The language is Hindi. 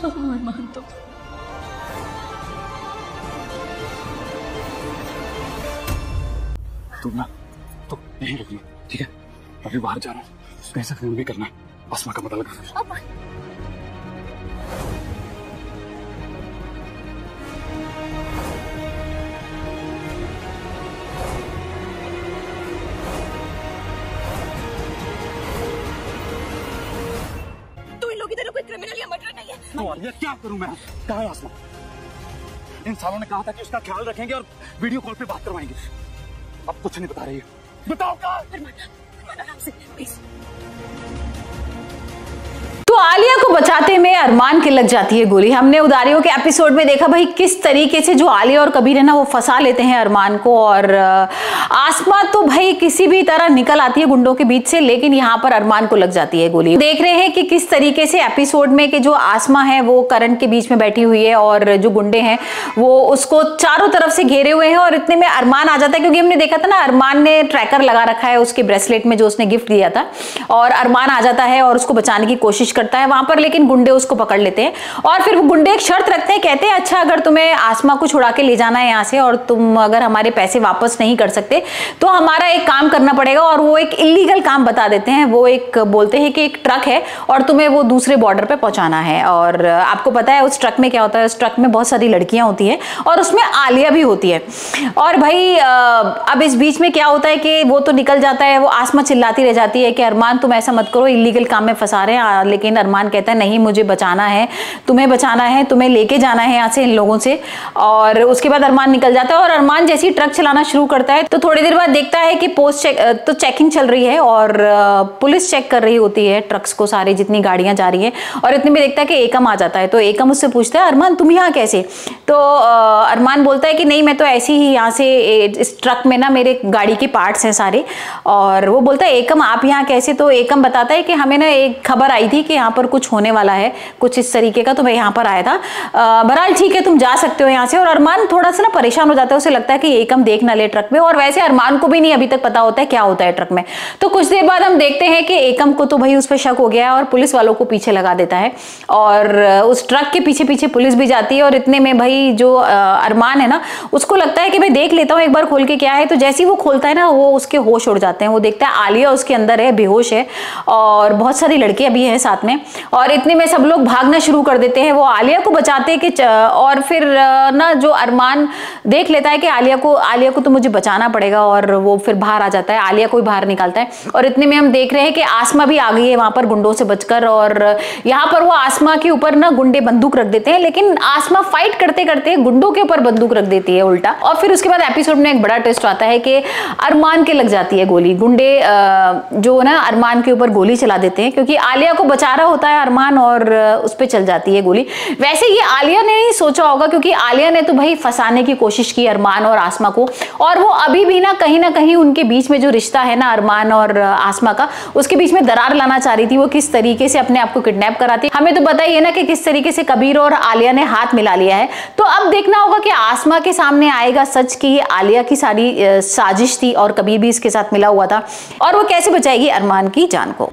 अरमान तुम ना तो यहीं रुकना, ठीक है? अभी बाहर जा रहा हूँ, कहीं से फोन भी करना, आसमा का पता लगाना। तू इन लोगों की तरह कोई क्रिमिनल या मर्डर नहीं है। तो आलिया क्या करूं मैं? कहाँ है आसमा? इन सालों ने कहा था कि उसका ख्याल रखेंगे और वीडियो कॉल पे बात करवाएंगे, अब कुछ नहीं बता रही है। बताओ कहाँ? अरमान आराम से प्लीज। तो आलिया को बचाते में अरमान की लग जाती है गोली। हमने उदारियों के एपिसोड में देखा भाई किस तरीके से जो आलिया और कबीर है ना वो फंसा लेते हैं अरमान को, और आसमा तो भाई किसी भी तरह निकल आती है गुंडों के बीच से, लेकिन यहाँ पर अरमान को लग जाती है गोली। देख रहे हैं कि किस तरीके से एपिसोड में कि जो आसमा है वो करंट के बीच में बैठी हुई है और जो गुंडे हैं वो उसको चारों तरफ से घेरे हुए हैं, और इतने में अरमान आ जाता है, क्योंकि हमने देखा था ना अरमान ने ट्रैकर लगा रखा है उसके ब्रेसलेट में जो उसने गिफ्ट दिया था, और अरमान आ जाता है और उसको बचाने की कोशिश करता है वहां पर, लेकिन गुंडे उसको पकड़ लेते हैं। और फिर वो गुंडे एक शर्त रखते हैं, कहते हैं अच्छा अगर तुम्हें आसमा को छुड़ा के ले जाना है यहाँ से और तुम अगर हमारे पैसे वापस नहीं कर सकते तो हमारा एक काम करना पड़ेगा, और वो एक इलीगल काम बता देते हैं। वो एक बोलते हैं कि एक ट्रक है और तुम्हें वो दूसरे बॉर्डर पे पहुंचाना है, और आपको पता है उस ट्रक में क्या होता है, उस ट्रक में बहुत सारी लड़कियां होती हैं और उसमें आलिया भी होती है। और भाई अब इस बीच में क्या होता है कि वो तो निकल जाता है, वो आसमा चिल्लाती रह जाती है कि अरमान तुम ऐसा मत करो, इलीगल काम में फंसा रहे हैं, लेकिन अरमान कहता है नहीं मुझे बचाना है, तुम्हें बचाना है, तुम्हें लेके जाना है यहाँ से इन लोगों से। और उसके बाद अरमान निकल जाता है, और अरमान जैसे ही ट्रक चलाना शुरू करता है तो थोड़ी देर बाद देखता है कि चेकिंग चल रही है और पुलिस चेक कर रही होती है ट्रक्स को, सारी जितनी गाड़ियां जा रही है, और इतने में देखता है कि एकम आ जाता है। तो एकम उससे पूछता है अरमान तुम यहाँ कैसे? तो अरमान बोलता है कि नहीं मैं तो ऐसे ही यहाँ से, इस ट्रक में ना मेरे गाड़ी के पार्ट्स हैं सारे। और वो बोलता है एकम आप यहाँ कैसे? तो एकम बताता है कि हमें ना एक खबर आई थी कि यहाँ पर कुछ होने वाला है, कुछ इस तरीके का, तो मैं यहाँ पर आया था। बहरहाल ठीक है तुम जा सकते हो यहाँ से। और अरमान थोड़ा सा ना परेशान हो जाता है, उसे लगता है कि एकम देख ना ले ट्रक में, और वैसे अरमान को भी नहीं अभी तक पता होता है क्या होता है ट्रक में। तो कुछ देर बाद हम देखते हैं कि एकम को तो भाई उस पर शक हो गया है और पुलिस वालों को पीछे लगा देता है, और उस ट्रक के पीछे पीछे पुलिस भी जाती है। और इतने में भाई जो अरमान है ना उसको लगता है कि मैं देख लेता हूँ एक बार खोल के क्या है। तो जैसे ही वो खोलता है ना वो उसके होश उड़ जाते हैं, वो देखता है आलिया उसके अंदर है, बेहोश है, और बहुत सारी लड़कियां भी हैं साथ में। और इतने में सब लोग भागना शुरू कर देते हैं, वो आलिया को बचाते कि और फिर ना जो अरमान देख लेता है कि आलिया को तो मुझे बचाना पड़ेगा, और वो फिर बाहर आ जाता है, आलिया को भी बाहर निकालता है। और इतने में हम देख रहे हैं कि आसमा भी आ गई है वहां पर गुंडों से बचकर, और यहाँ पर वो आसमा के ऊपर ना गुंडे बंदूक रख देते हैं, लेकिन आसमा फाइट करते करते गुंडों के ऊपर बंदूक रख देती है उल्टा। और फिर उसके बाद एपिसोड में एक बड़ा ट्विस्ट आता है कि अरमान के लग जाती है गोली। गुंडे जो ना अरमान के ऊपर गोली चला देते हैं, क्योंकि आलिया को बचा रहा होता है अरमान, और उस पे चल जाती है गोली। वैसे ये आलिया ने नहीं सोचा होगा, क्योंकि आलिया ने तो भाई फंसाने की कोशिश की अरमान और आसमा को, और वो अभी भी ना कहीं उनके बीच में जो रिश्ता है ना अरमान और आसमा का, उसके बीच में दरार लाना चाह रही थी। वो किस तरीके से अपने आप को किडनैप कराती, हमें तो पता ही है ना कि किस तरीके से कबीर और आलिया ने हाथ मिला लिया है। तो अब देखना होगा कि आसमा के सामने आएगा सच की आलिया की सारी साजिश थी और कबीर भी इसके साथ मिला हुआ था, और वो कैसे बचाएगी अरमान की जान को।